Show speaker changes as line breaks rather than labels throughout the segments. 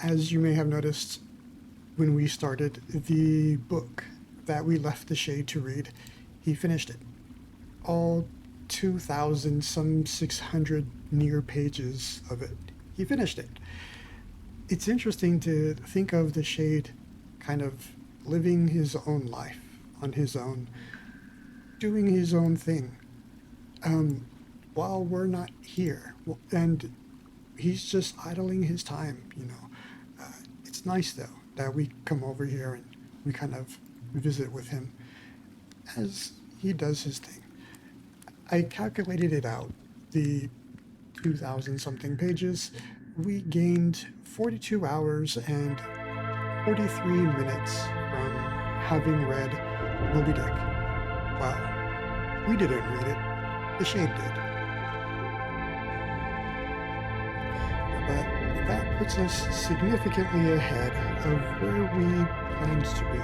As you may have noticed when we started, the book that we left the shade to read, he finished it. All 2,000, some 600 near pages of it. He finished it. It's interesting to think of the shade kind of living his own life on his own, doing his own thing, while we're not here. And he's just idling his time, you know. It's nice, though, that we come over here and we kind of visit with him as he does his thing. I calculated it out. The 2,000 something pages, we gained 42 hours and 43 minutes from having read Moby Dick. Well, we didn't read it, the shade did. But that puts us significantly ahead of where we planned to be.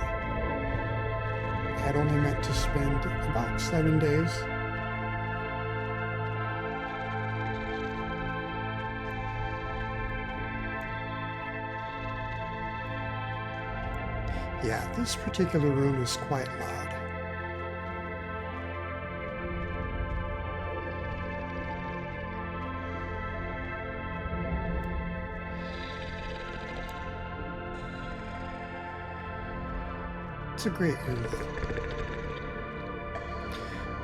I had only meant to spend about 7 days. Yeah, this particular room is quite loud. It's a great room,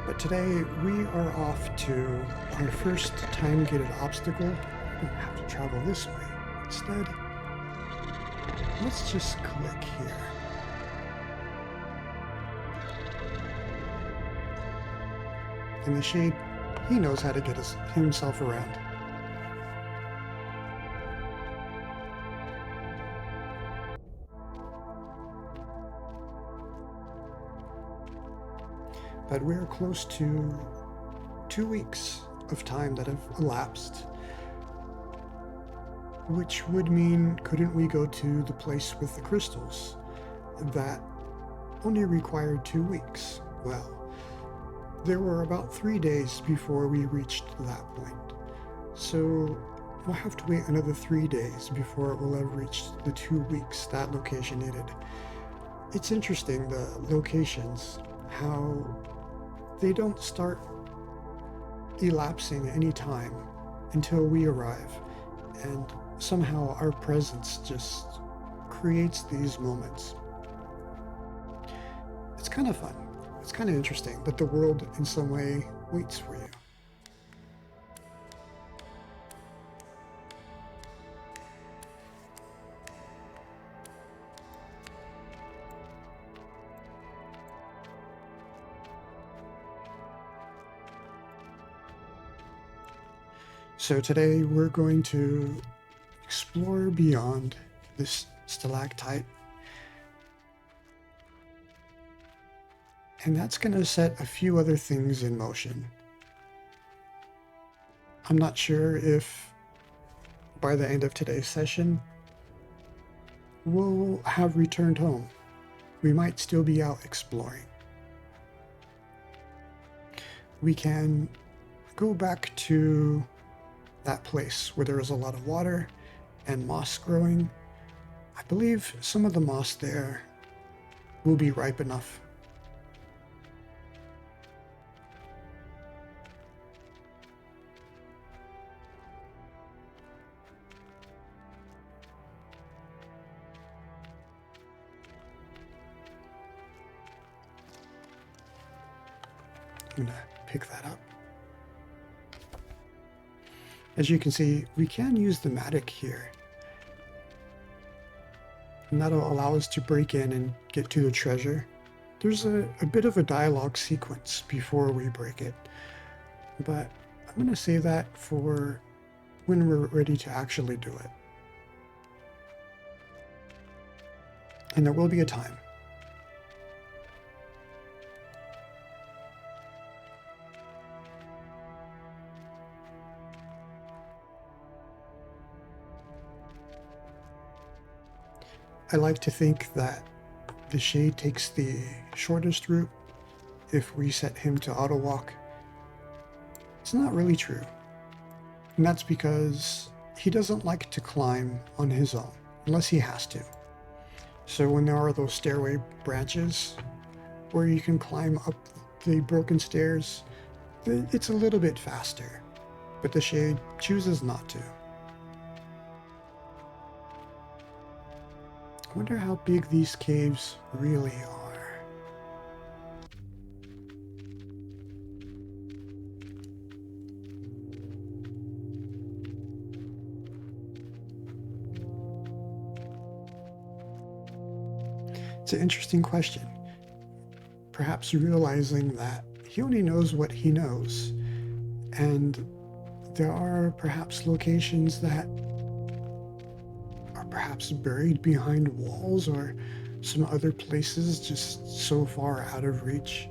but today we are off to our first time-gated obstacle. We don't have to travel this way. Instead, let's just click here. And the shade, he knows how to get himself around. But we're close to 2 weeks of time that have elapsed, which would mean, couldn't we go to the place with the crystals that only required 2 weeks? Well, there were about 3 days before we reached that point, so we'll have to wait another 3 days before it will have reached the 2 weeks that location needed. It's interesting, the locations, how they don't start elapsing any time until we arrive, and somehow our presence just creates these moments. It's kind of fun. It's kind of interesting that the world in some way waits for you. So today we're going to explore beyond this stalactite. And that's going to set a few other things in motion. I'm not sure if by the end of today's session we'll have returned home. We might still be out exploring. We can go back to that place where there is a lot of water and moss growing. I believe some of the moss there will be ripe enough. I'm gonna pick that up. As you can see, we can use the mattock here. And that'll allow us to break in and get to the treasure. There's a bit of a dialogue sequence before we break it, but I'm going to save that for when we're ready to actually do it. And there will be a time. I like to think that the shade takes the shortest route if we set him to auto walk. It's not really true. And that's because he doesn't like to climb on his own. unless he has to. So when there are those stairway branches where you can climb up the broken stairs, it's a little bit faster, but the Shade chooses not to. I wonder how big these caves really are. It's an interesting question. Perhaps realizing that he only knows what he knows, and there are perhaps locations that are perhaps buried behind walls or some other places just so far out of reach.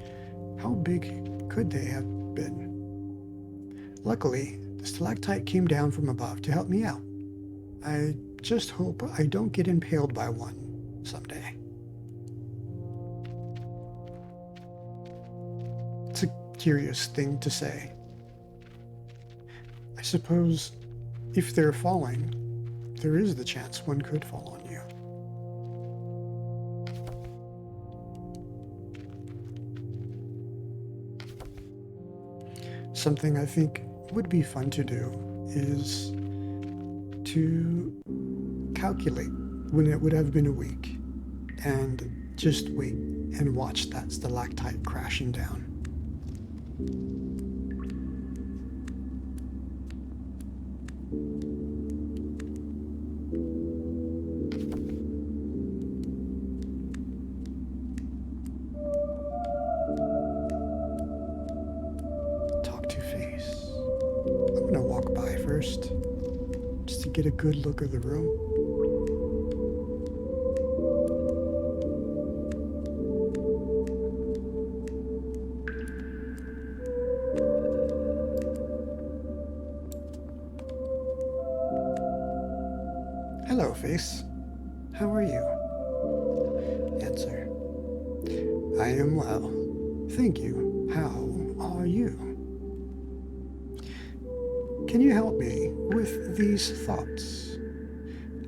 How big could they have been? Luckily, the stalactite came down from above to help me out. I just hope I don't get impaled by one someday. It's a curious thing to say. I suppose if they're falling, there is the chance one could fall on you. Something I think would be fun to do is to calculate when it would have been a week and just wait and watch that stalactite crashing down. I'm gonna walk by first, just to get a good look of the room. Hello, Face. How are you? Answer. I am well. Thank you. How are you? Can you help me with these thoughts?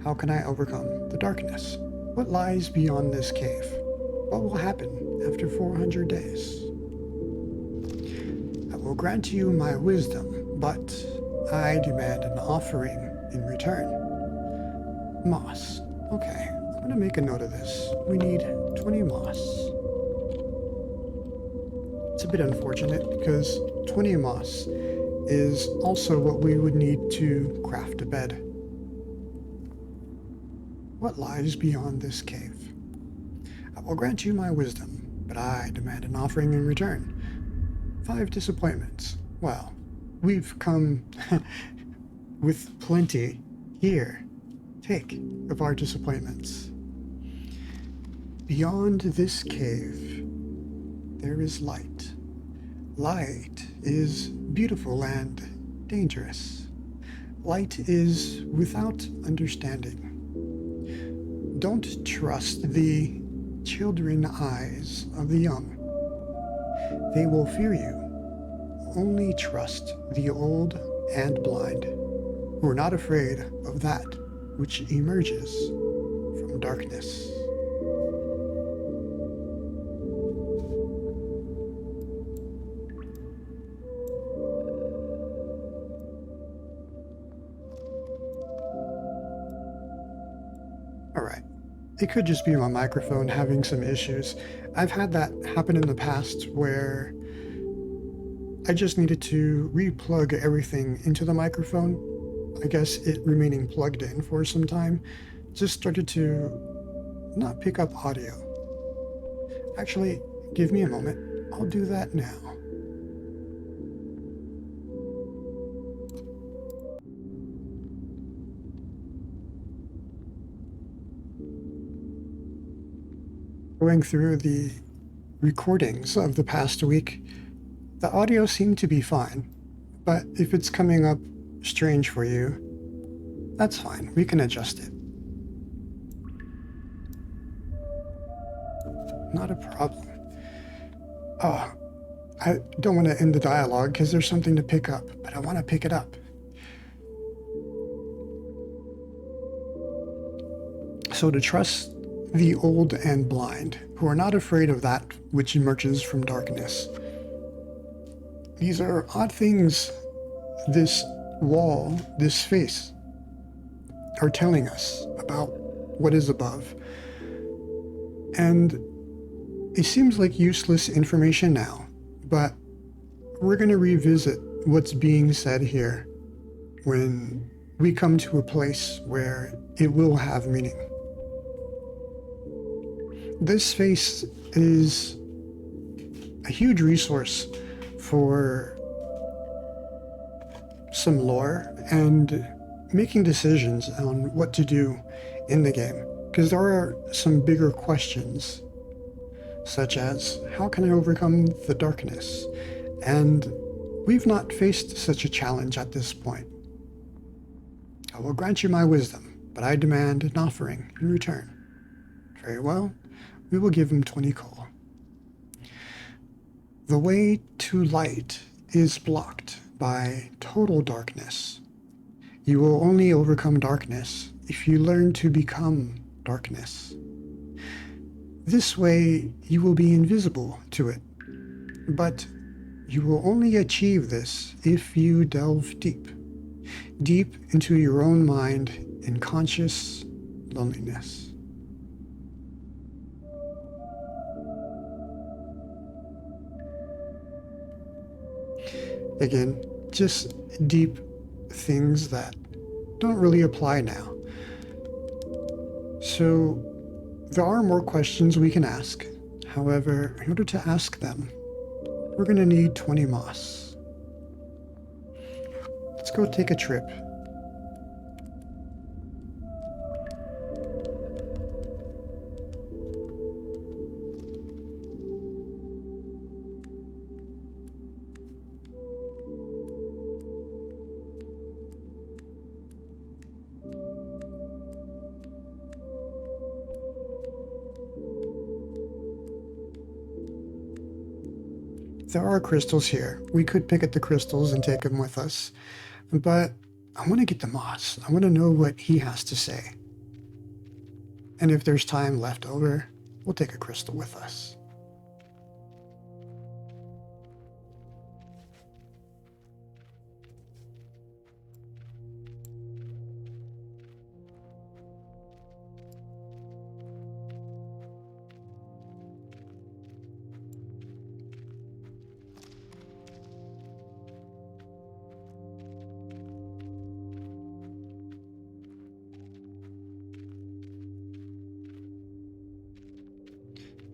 How can I overcome the darkness? What lies beyond this cave? What will happen after 400 days? I will grant you my wisdom, but I demand an offering in return. Moss. Okay, I'm going to make a note of this. We need 20 moss. It's a bit unfortunate because 20 moss is also what we would need to craft a bed. What lies beyond this cave? I will grant you my wisdom, but I demand an offering in return. 5 disappointments. Well, we've come with plenty here. Take of our disappointments. Beyond this cave, there is light. Light is beautiful and dangerous. Light is without understanding. Don't trust the children eyes of the young. They will fear you. Only trust the old and blind, who are not afraid of that which emerges from darkness. Alright, it could just be my microphone having some issues. I've had that happen in the past where I just needed to re-plug everything into the microphone. I guess it remaining plugged in for some time just started to not pick up audio. Actually, give me a moment. I'll do that now. Going through the recordings of the past week, the audio seemed to be fine, but if it's coming up strange for you, that's fine. We can adjust it. Not a problem. Oh, I don't want to end the dialogue because there's something to pick up, but I want to pick it up. So to trust the old and blind, who are not afraid of that which emerges from darkness. These are odd things this wall, this face, are telling us about what is above. And it seems like useless information now, but we're going to revisit what's being said here when we come to a place where it will have meaning. This face is a huge resource for some lore and making decisions on what to do in the game, because there are some bigger questions, such as how can I overcome the darkness? And we've not faced such a challenge at this point. I will grant you my wisdom, but I demand an offering in return. Very well, we will give him 20 coal. The way to light is blocked by total darkness. You will only overcome darkness if you learn to become darkness. This way, you will be invisible to it, but you will only achieve this if you delve deep into your own mind in conscious loneliness. Again, just deep things that don't really apply now. So there are more questions we can ask. However, in order to ask them, we're going to need 20 moss. Let's go take a trip. There are crystals here. We could pick at the crystals and take them with us, but I want to get the moss. I want to know what he has to say. And if there's time left over, we'll take a crystal with us.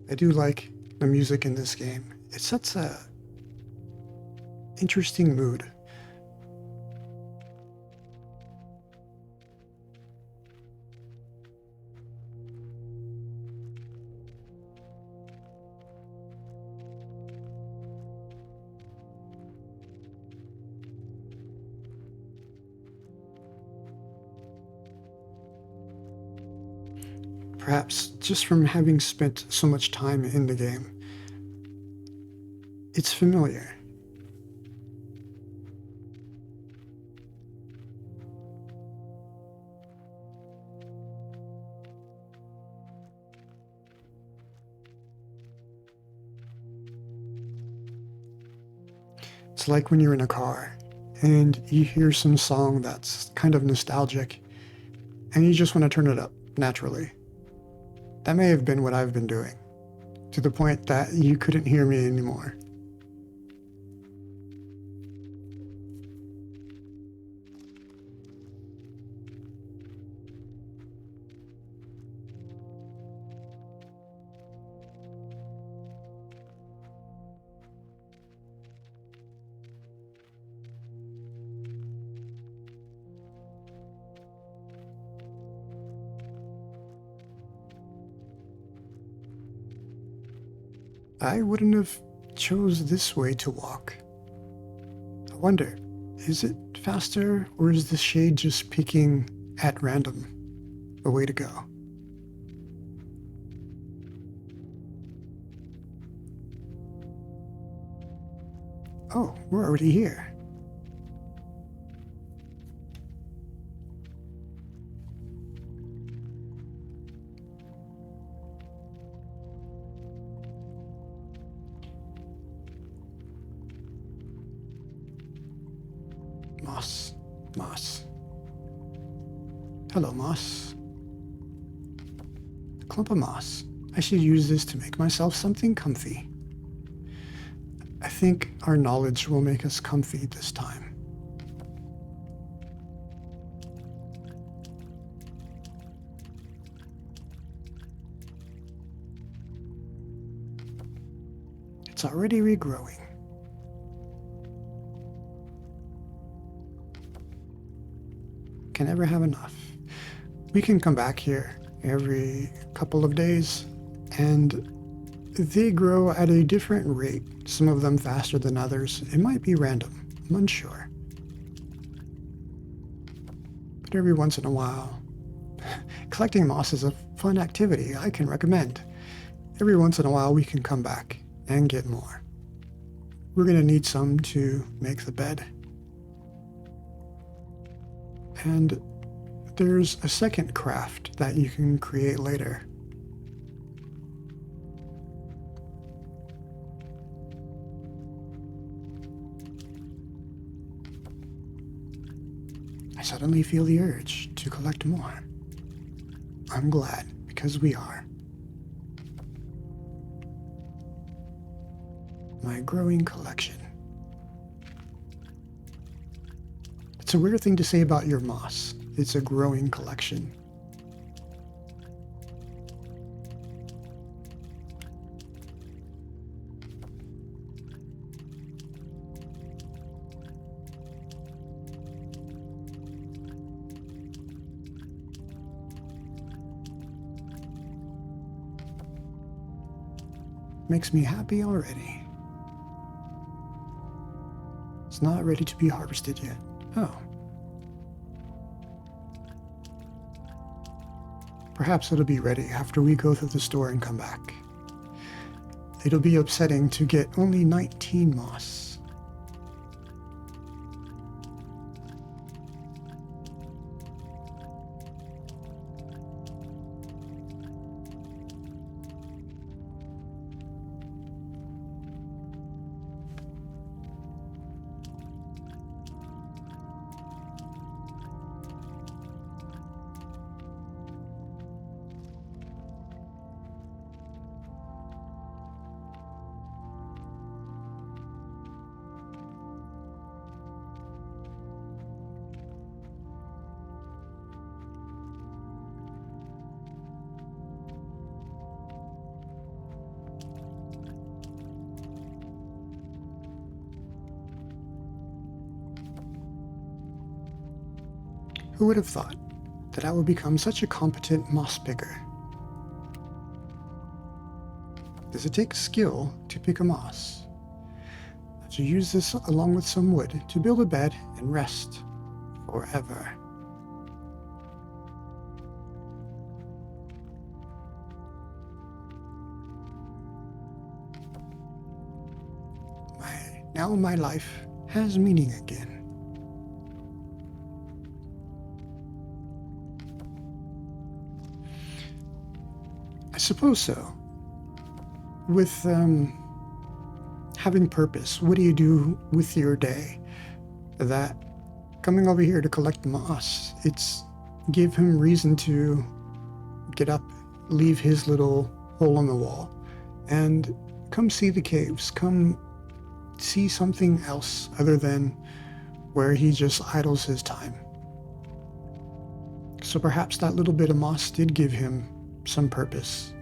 I do like the music in this game. It sets a interesting mood. Perhaps just from having spent so much time in the game, it's familiar. It's like when you're in a car and you hear some song that's kind of nostalgic and you just want to turn it up naturally. That may have been what I've been doing, to the point that you couldn't hear me anymore. I wouldn't have chose this way to walk. I wonder, is it faster or is the shade just picking at random a way to go? Oh, we're already here. Moss. Hello, moss. A clump of moss. I should use this to make myself something comfy. I think our knowledge will make us comfy this time. It's already regrowing. Can never have enough. We can come back here every couple of days, and they grow at a different rate, some of them faster than others. It might be random, I'm unsure. But every once in a while, collecting moss is a fun activity I can recommend. Every once in a while we can come back and get more. We're going to need some to make the bed. And there's a second craft that you can create later. I suddenly feel the urge to collect more. I'm glad, because we are. My growing collection. It's a weird thing to say about your moss. It's a growing collection. Makes me happy already. It's not ready to be harvested yet. Oh. Perhaps it'll be ready after we go through the store and come back. It'll be upsetting to get only 19 moss. Who would have thought that I would become such a competent moss picker? Does it take skill to pick a moss? I have to use this along with some wood to build a bed and rest forever. Now my life has meaning again. I suppose so. With having purpose, what do you do with your day? That coming over here to collect moss, it's give him reason to get up, leave his little hole in the wall, and come see the caves, come see something else other than where he just idles his time. So perhaps that little bit of moss did give him some purpose.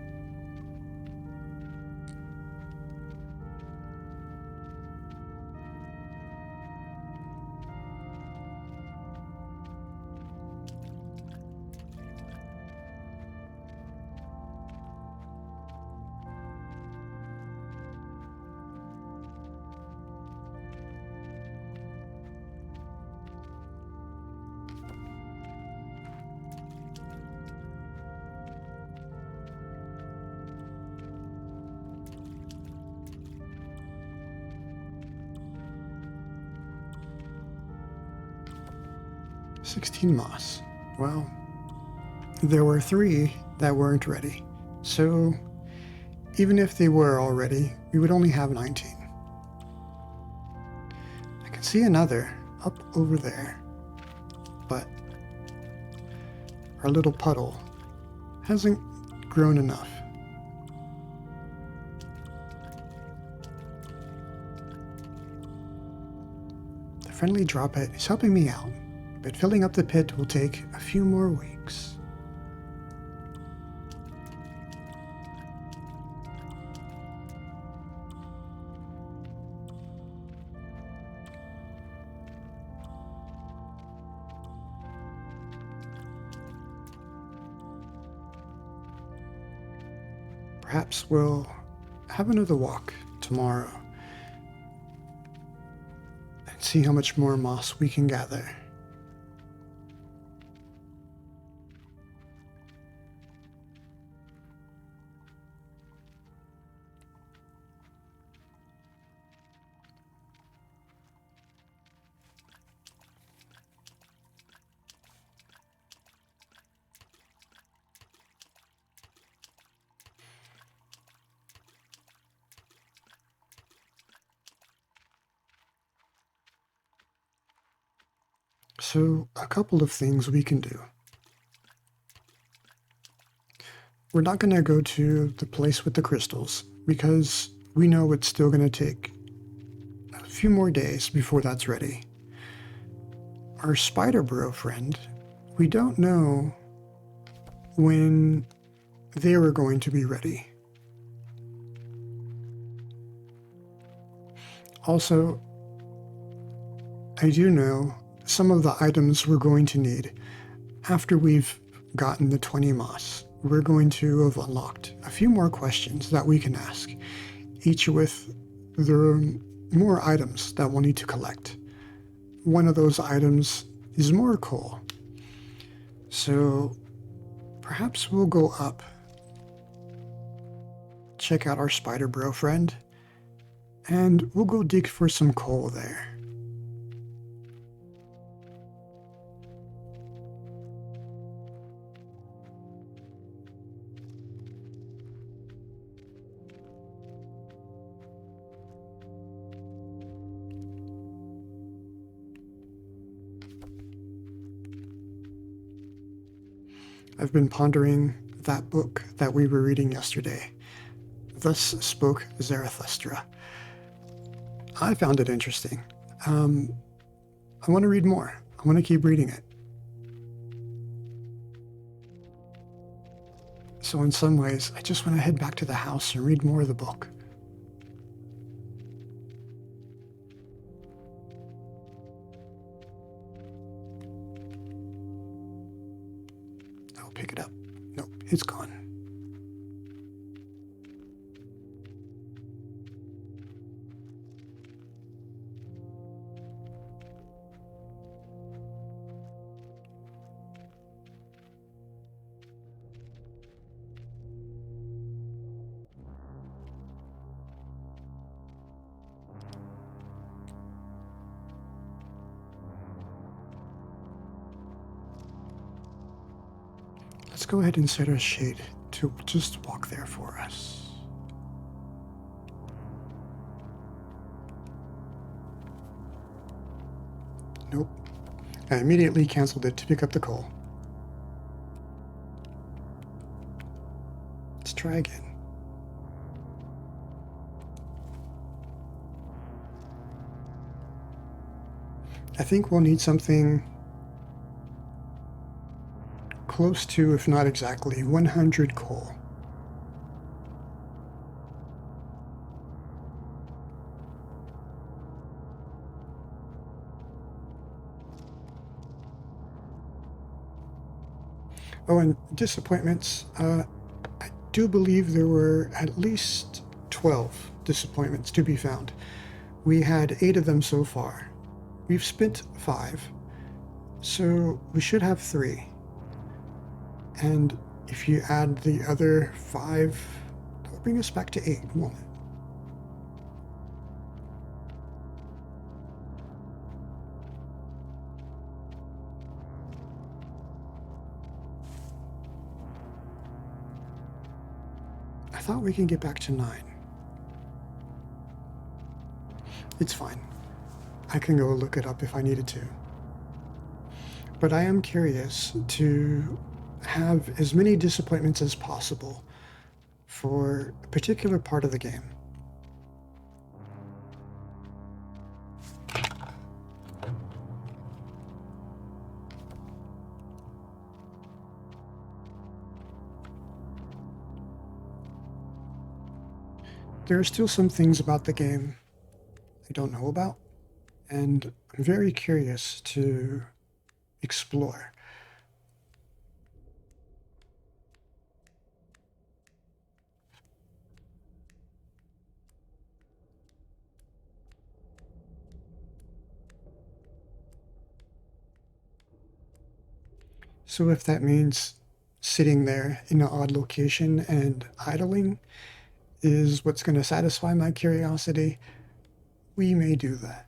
Moss. Well, there were 3 that weren't ready. So even if they were all ready, we would only have 19. I can see another up over there. our little puddle hasn't grown enough. The friendly droplet is helping me out, but filling up the pit will take a few more weeks. Perhaps we'll have another walk tomorrow and see how much more moss we can gather. So, a couple of things we can do. We're not going to go to the place with the crystals because we know it's still going to take a few more days before that's ready. Our spider bro friend, we don't know when they were going to be ready. Also, I do know some of the items we're going to need after we've gotten the 20 moss. We're going to have unlocked a few more questions that we can ask, each with the more items that we'll need to collect. One of those items is more coal. So perhaps we'll go up, check out our spider bro friend, and we'll go dig for some coal there. I've been pondering that book that we were reading yesterday, Thus Spoke Zarathustra. I found it interesting. I want to read more. I want to keep reading it. So in some ways, I just want to head back to the house and read more of the book. I'll pick it up. Nope, it's gone. Let's go ahead and set our shade to just walk there for us. Nope. I immediately canceled it to pick up the coal. Let's try again. I think we'll need something close to, if not exactly, 100 coal. Oh, and disappointments. I do believe there were at least 12 disappointments to be found. We had 8 of them so far. We've spent 5, so we should have 3. And if you add the other 5, that'll bring us back to 8, won't it? I thought we can get back to 9. It's fine. I can go look it up if I needed to. But I am curious to have as many disappointments as possible for a particular part of the game. There are still some things about the game I don't know about, and I'm very curious to explore. So if that means sitting there in an odd location and idling is what's going to satisfy my curiosity, we may do that.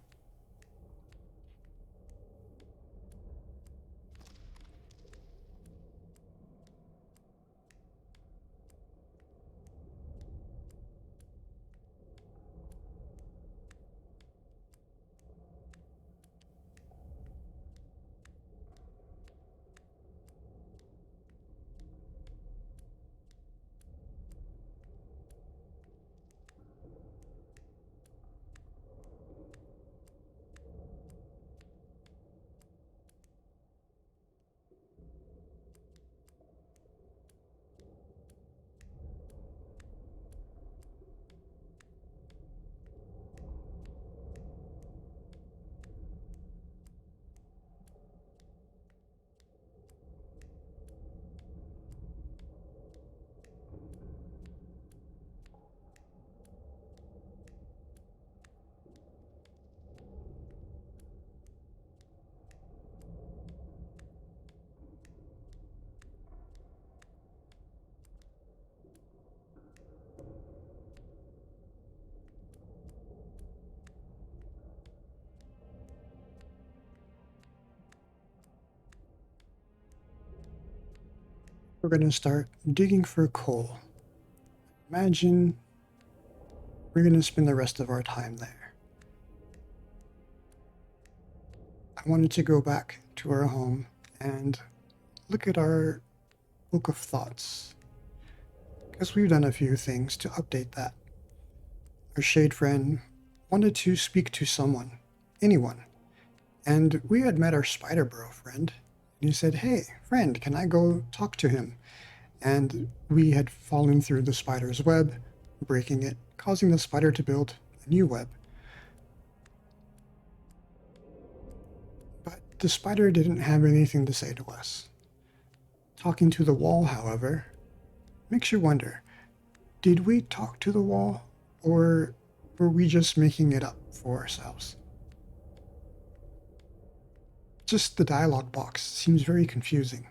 We're going to start digging for coal. Imagine we're going to spend the rest of our time there. I wanted to go back to our home and look at our book of thoughts, because we've done a few things to update that. Our shade friend wanted to speak to someone, anyone, and we had met our spider bro friend, and he said, "Hey, friend, can I go talk to him?" And we had fallen through the spider's web, breaking it, causing the spider to build a new web. But the spider didn't have anything to say to us. Talking to the wall, however, makes you wonder, did we talk to the wall, or were we just making it up for ourselves? Just the dialogue box seems very confusing.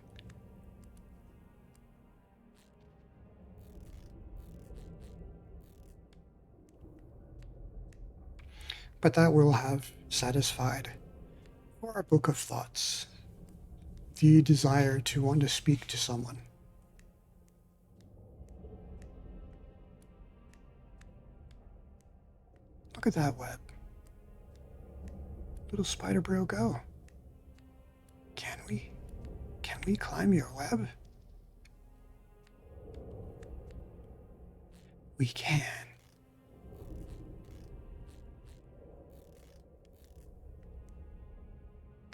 But that will have satisfied, for our book of thoughts, the desire to want to speak to someone. Look at that web. Little spider bro, go. Can we? Can we climb your web? We can.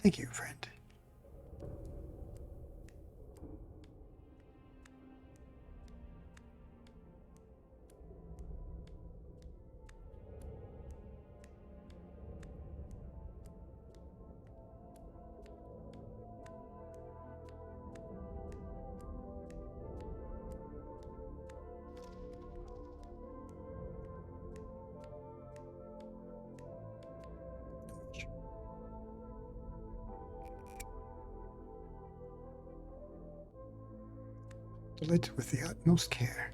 Thank you, friend. Fill it with the utmost care.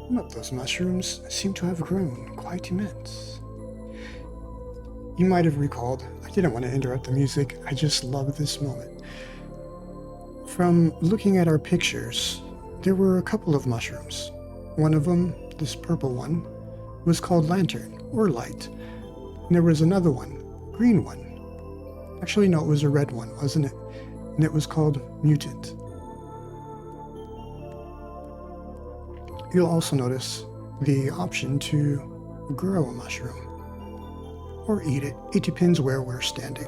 Some of those mushrooms seem to have grown quite immense. You might have recalled, I didn't want to interrupt the music, I just love this moment. From looking at our pictures, there were a couple of mushrooms. One of them, this purple one, was called Lantern, or Light. And there was another one, green one. Actually, no, it was a red one, wasn't it? And it was called Mutant. You'll also notice the option to grow a mushroom or eat it. It depends where we're standing.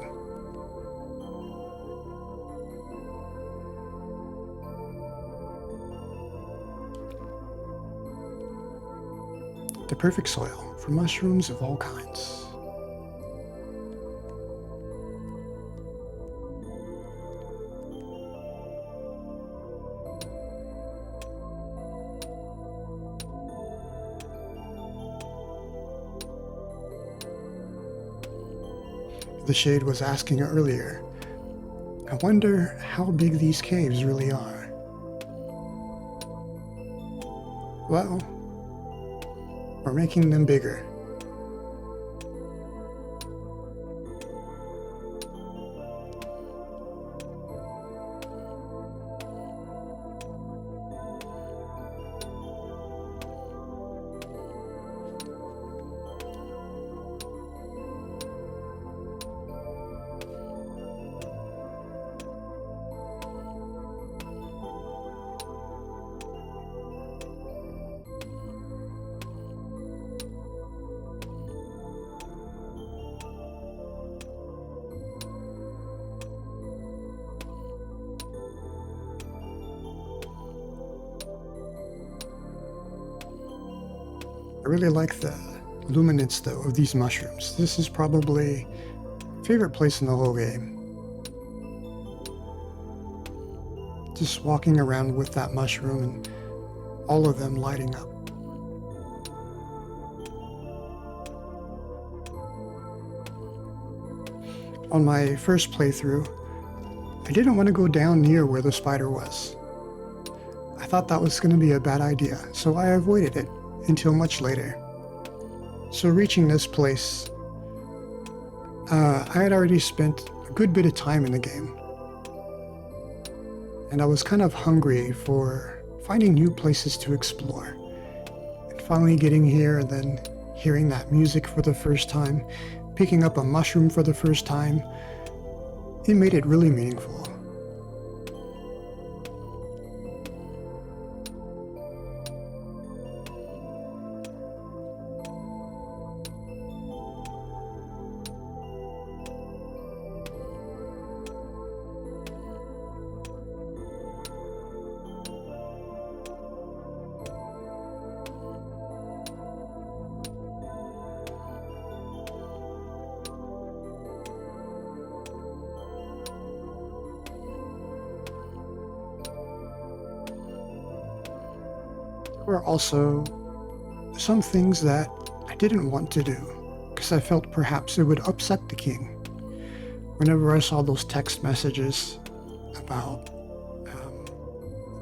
The perfect soil for mushrooms of all kinds. The Shade was asking earlier, I wonder how big these caves really are. Well, we're making them bigger. I really like the luminance, though, of these mushrooms. This is probably my favorite place in the whole game. Just walking around with that mushroom and all of them lighting up. On my first playthrough, I didn't want to go down near where the spider was. I thought that was going to be a bad idea, so I avoided it until much later. So reaching this place, I had already spent a good bit of time in the game. And I was kind of hungry for finding new places to explore. And finally getting here and then hearing that music for the first time, picking up a mushroom for the first time, it made it really meaningful. There were also some things that I didn't want to do because I felt perhaps it would upset the king. Whenever I saw those text messages about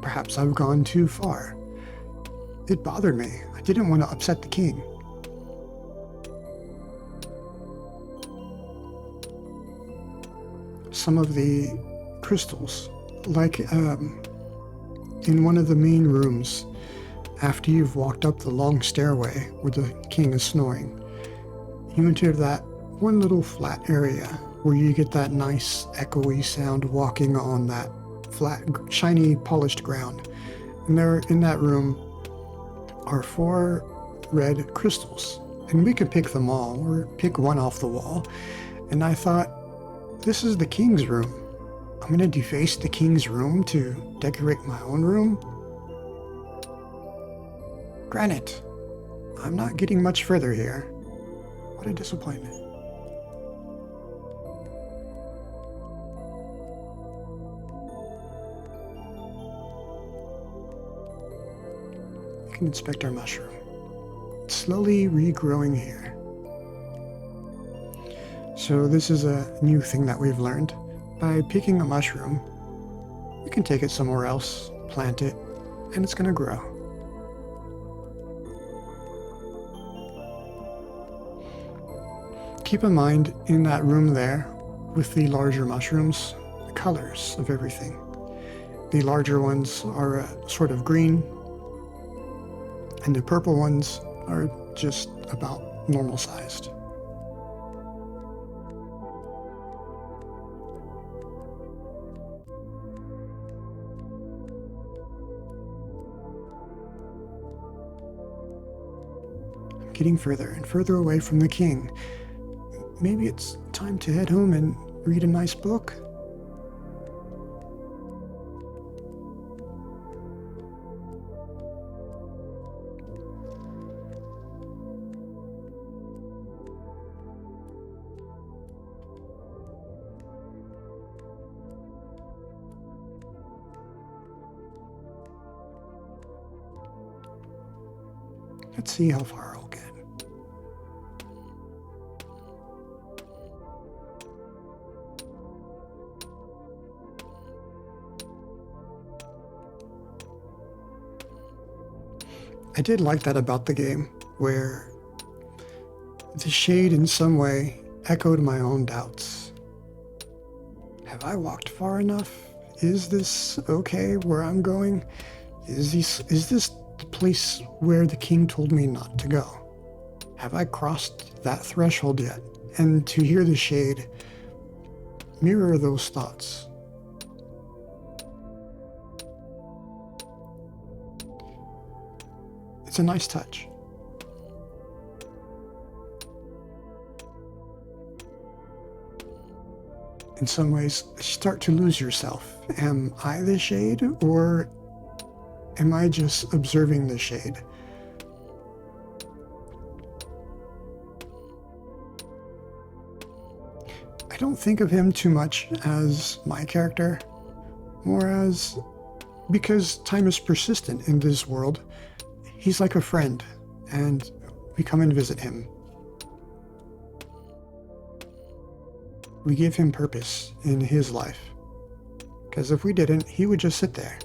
perhaps I've gone too far, it bothered me. I didn't want to upset the king. Some of the crystals, like in one of the main rooms, after you've walked up the long stairway where the king is snoring, you enter that one little flat area where you get that nice echoey sound walking on that flat, shiny, polished ground. And there in that room are 4 red crystals. And we could pick them all, or pick one off the wall. And I thought, this is the king's room. I'm going to deface the king's room to decorate my own room? Granted, I'm not getting much further here. What a disappointment. You can inspect our mushroom. It's slowly regrowing here. So this is a new thing that we've learned. By picking a mushroom, you can take it somewhere else, plant it, and it's going to grow. keep in mind in that room there with the larger mushrooms, the colors of everything. The larger ones are a sort of green, and the purple ones are just about normal sized. I'm getting further and further away from the king. Maybe it's time to head home and read a nice book? Let's see how far I'll get. I did like that about the game, where the shade in some way echoed my own doubts. Have I walked far enough? Is this okay where I'm going? Is this the place where the king told me not to go? Have I crossed that threshold yet? And to hear the shade mirror those thoughts. It's a nice touch. In some ways, you start to lose yourself. Am I the shade, or am I just observing the shade? I don't think of him too much as my character, more as, because time is persistent in this world, he's like a friend, and we come and visit him. We give him purpose in his life, because if we didn't, he would just sit there.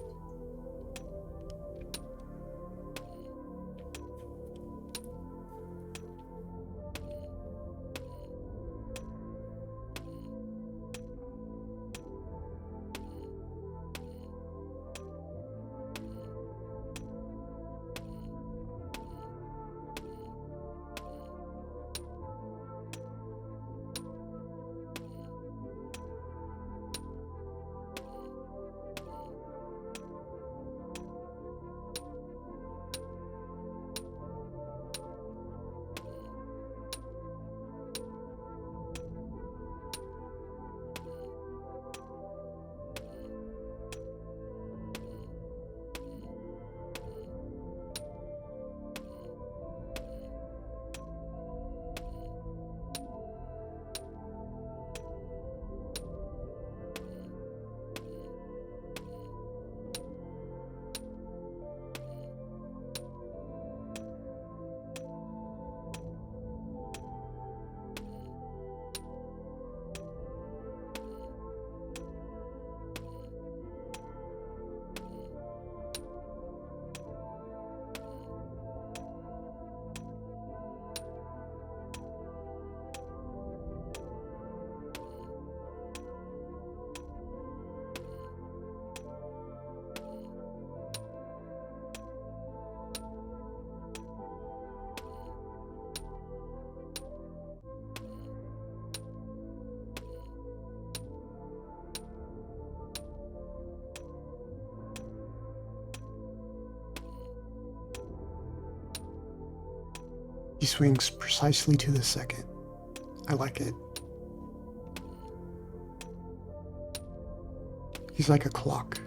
He swings precisely to the second. I like it. He's like a clock.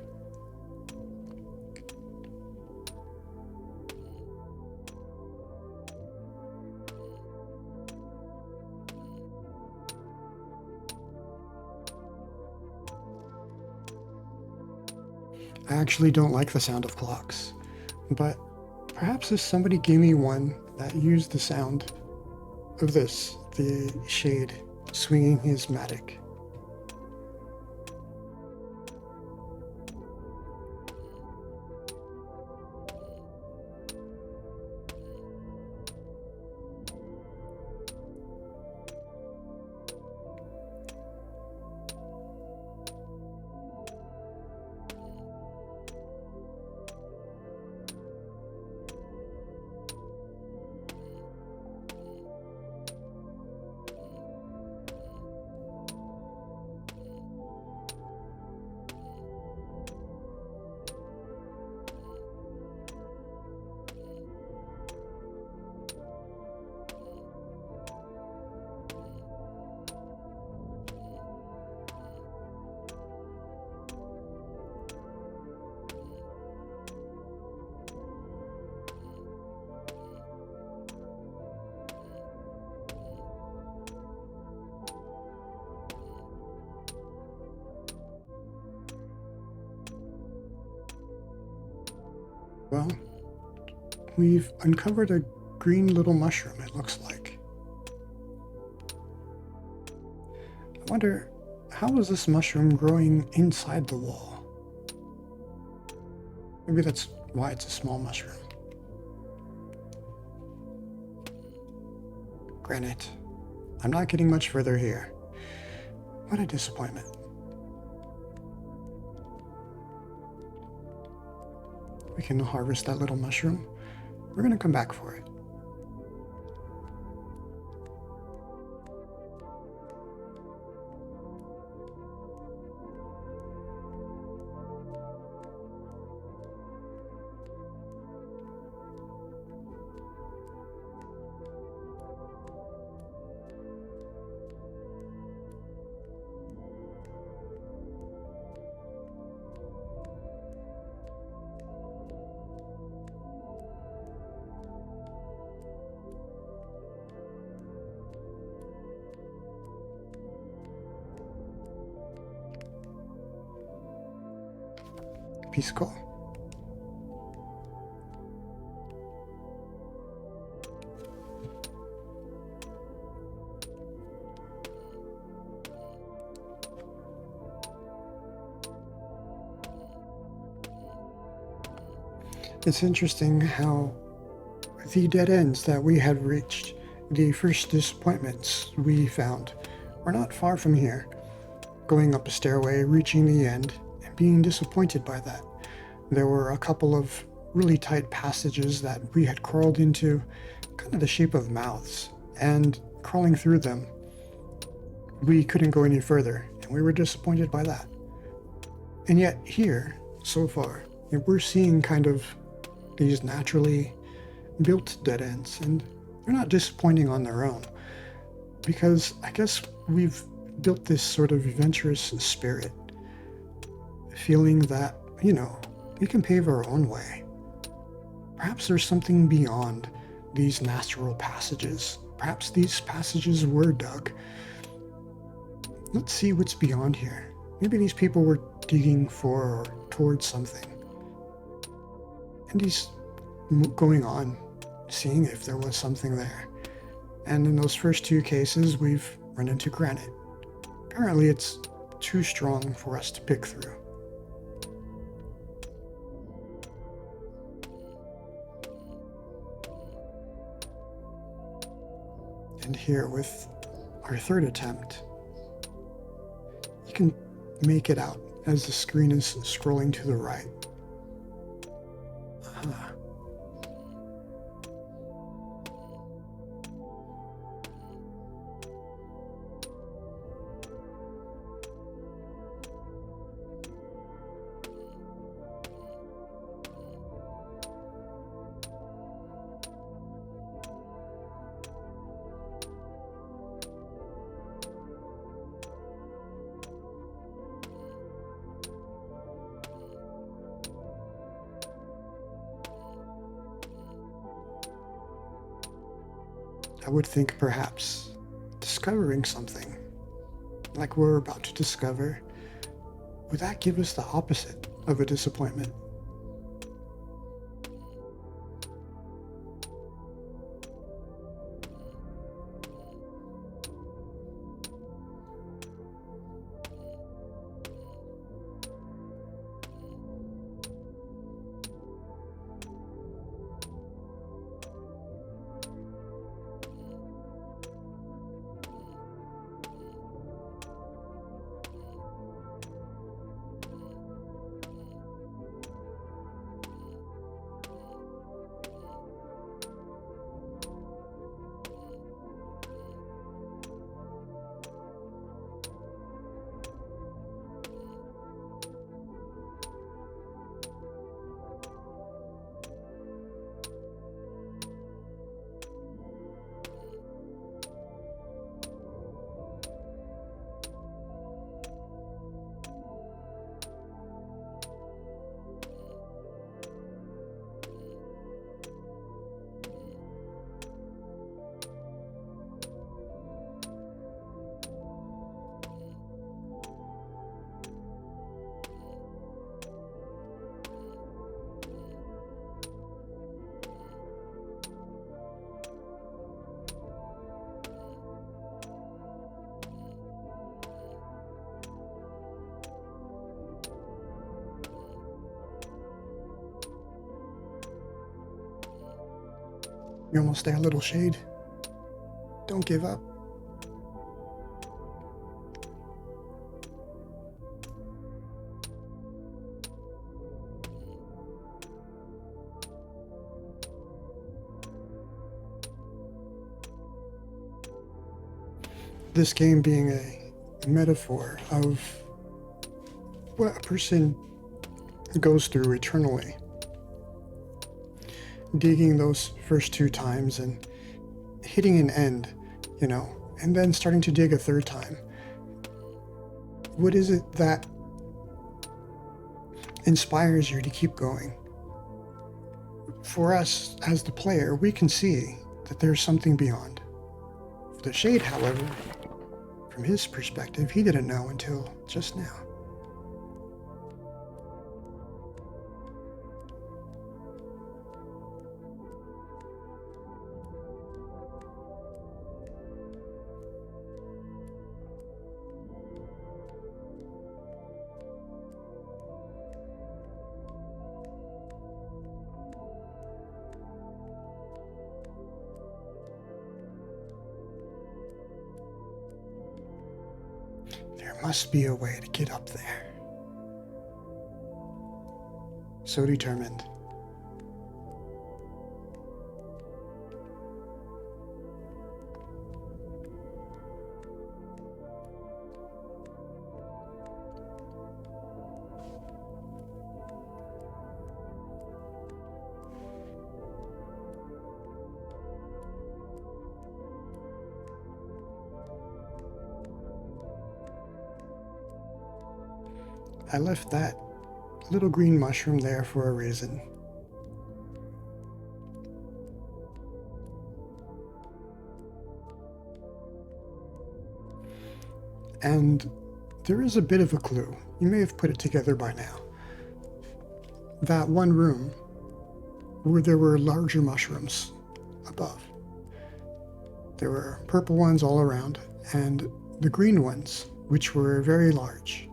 I actually don't like the sound of clocks, but perhaps if somebody gave me one that used the sound of this, the shade swinging his mattock. Well, we've uncovered a green little mushroom, it looks like. I wonder, how is this mushroom growing inside the wall? Maybe that's why it's a small mushroom. Granite. I'm not getting much further here. What a disappointment. We can harvest that little mushroom. We're going to come back for it. Peace call. It's interesting how the dead ends that we had reached, the first disappointments we found, were not far from here. Going up a stairway, reaching the end, and being disappointed by that. There were a couple of really tight passages that we had crawled into, kind of the shape of mouths, and crawling through them, we couldn't go any further, and we were disappointed by that. And yet here, so far, we're seeing kind of these naturally built dead ends, and they're not disappointing on their own, because I guess we've built this sort of adventurous spirit, feeling that, we can pave our own way. Perhaps there's something beyond these natural passages. Perhaps these passages were dug. Let's see what's beyond here. Maybe these people were digging for or towards something. And he's going on, seeing if there was something there. And in those first two cases, we've run into granite. Apparently it's too strong for us to pick through. And here with our third attempt, you can make it out as the screen is scrolling to the right. I would think perhaps discovering something like we're about to discover, would that give us the opposite of a disappointment? You're almost there, little shade. Don't give up. This game being a metaphor of what a person goes through eternally. Digging those first 2 times and hitting an end, and then starting to dig a 3rd time. What is it that inspires you to keep going? For us, as the player, we can see that there's something beyond. For the Shade, however, from his perspective, he didn't know until just now. There must be a way to get up there. So determined. I left that little green mushroom there for a reason. And there is a bit of a clue. You may have put it together by now. That one room where there were larger mushrooms above. There were purple ones all around, and the green ones, which were very large.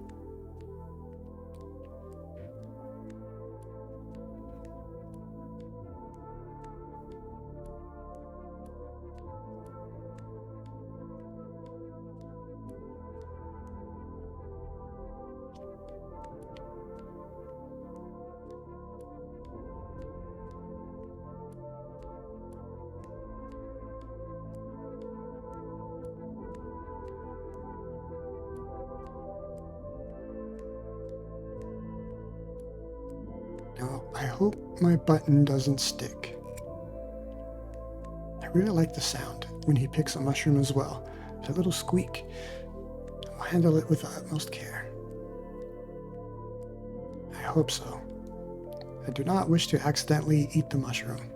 Now, I hope my button doesn't stick. I really like the sound when he picks a mushroom as well. That little squeak. I'll handle it with the utmost care. I hope so. I do not wish to accidentally eat the mushroom.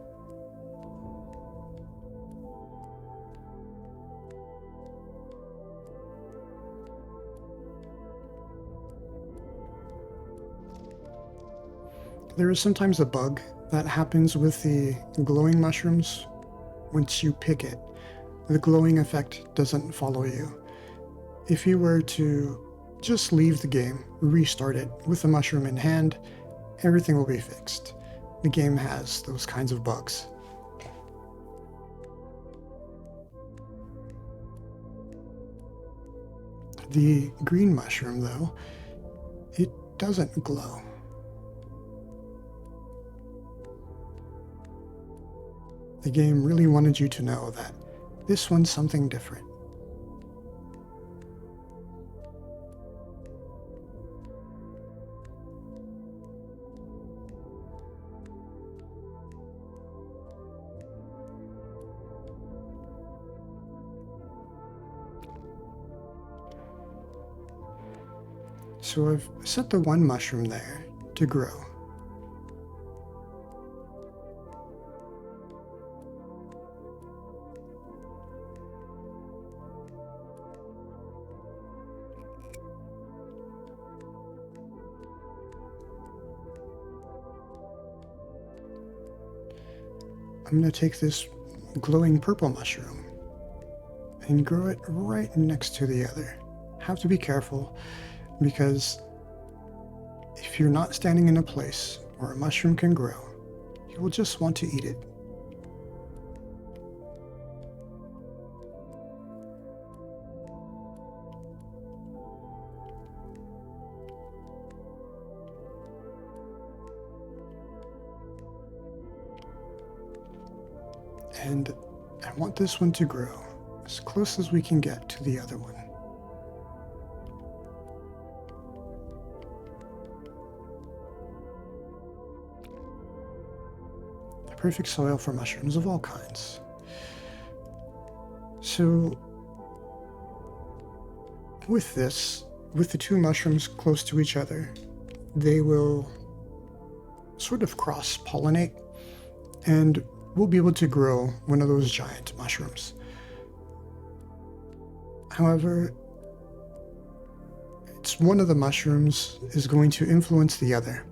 There is sometimes a bug that happens with the glowing mushrooms. Once you pick it, the glowing effect doesn't follow you. If you were to just leave the game, restart it with the mushroom in hand, everything will be fixed. The game has those kinds of bugs. The green mushroom, though, it doesn't glow. The game really wanted you to know that this one's something different. So I've set the one mushroom there to grow. I'm going to take this glowing purple mushroom and grow it right next to the other. Have to be careful, because if you're not standing in a place where a mushroom can grow, you will just want to eat it. And I want this one to grow as close as we can get to the other one. The perfect soil for mushrooms of all kinds. So with this, with the two mushrooms close to each other, they will sort of cross-pollinate, and we'll be able to grow one of those giant mushrooms. However, it's one of the mushrooms is going to influence the other,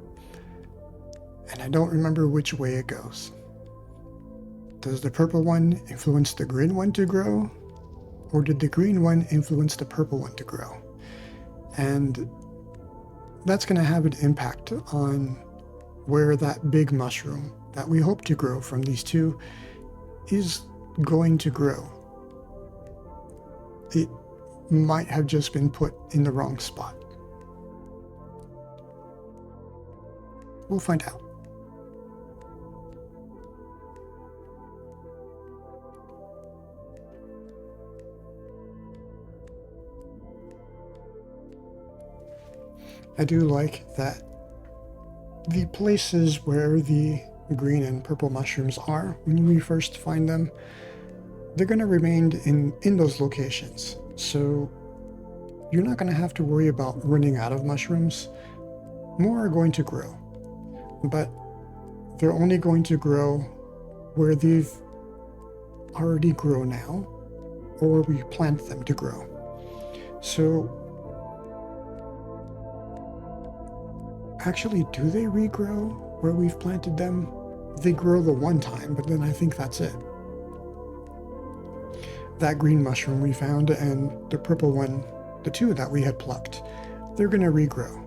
and I don't remember which way it goes. Does the purple one influence the green one to grow, or did the green one influence the purple one to grow? And that's going to have an impact on where that big mushroom that we hope to grow from these two is going to grow. It might have just been put in the wrong spot. We'll find out. I do like that the places where the green and purple mushrooms are, when we first find them, they're going to remain in those locations. So you're not going to have to worry about running out of mushrooms. More are going to grow, but they're only going to grow where they've already grown now, or we plant them to grow. So actually, do they regrow where we've planted them? They grow the one time, but then I think that's it. That green mushroom we found and the purple one, the two that we had plucked, they're going to regrow.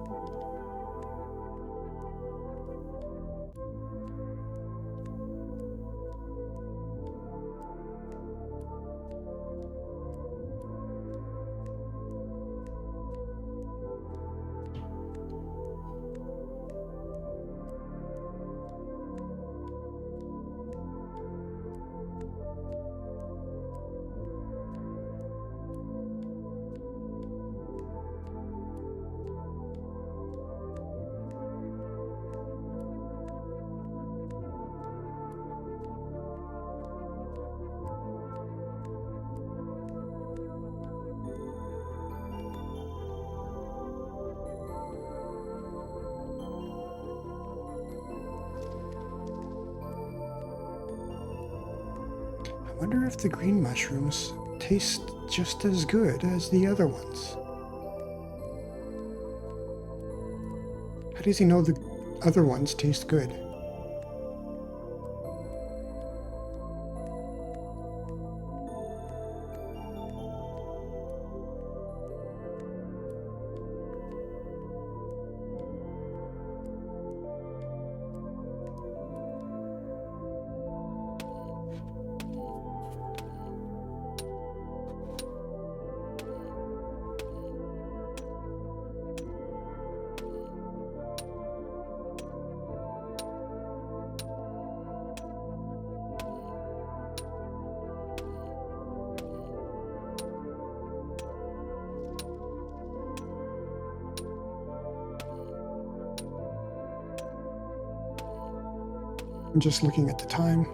I wonder if the green mushrooms taste just as good as the other ones. How does he know the other ones taste good? I'm just looking at the time.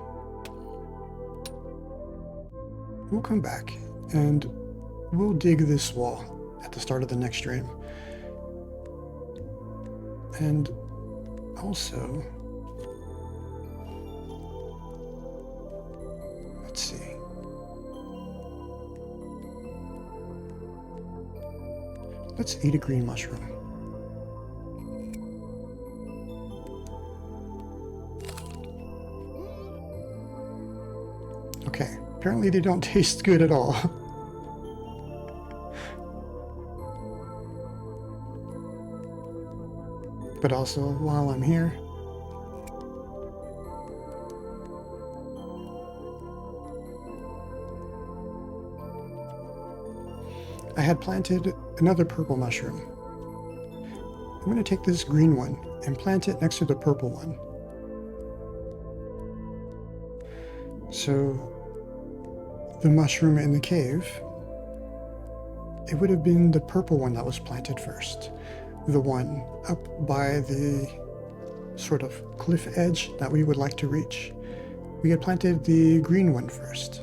We'll come back and we'll dig this wall at the start of the next stream. And also, let's see. Let's eat a green mushroom. Okay, apparently they don't taste good at all. But also, while I'm here, I had planted another purple mushroom. I'm going to take this green one and plant it next to the purple one. So the mushroom in the cave, it would have been the purple one that was planted first. The one up by the sort of cliff edge that we would like to reach. We had planted the green one first.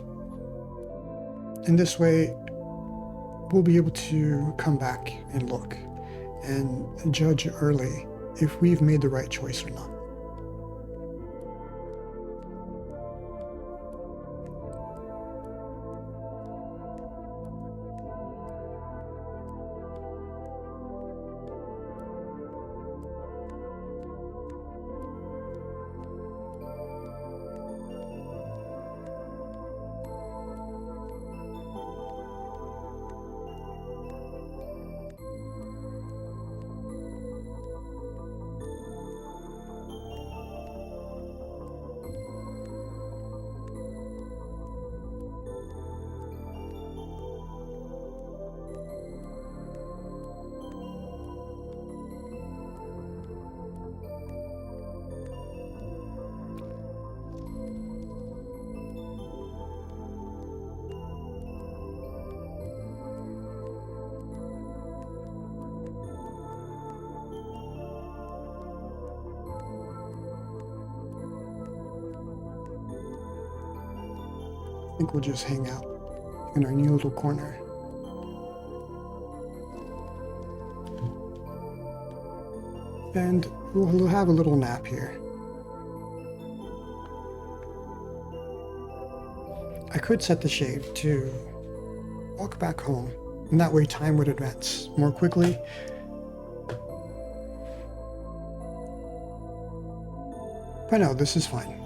And this way, we'll be able to come back and look and judge early if we've made the right choice or not. I think we'll just hang out in our new little corner. And we'll have a little nap here. I could set the shade to walk back home, and that way time would advance more quickly. But no, this is fine.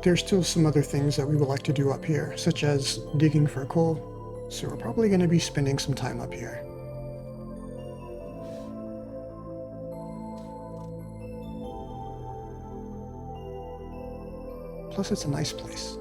There's still some other things that we would like to do up here, such as digging for coal, so we're probably going to be spending some time up here. Plus, it's a nice place.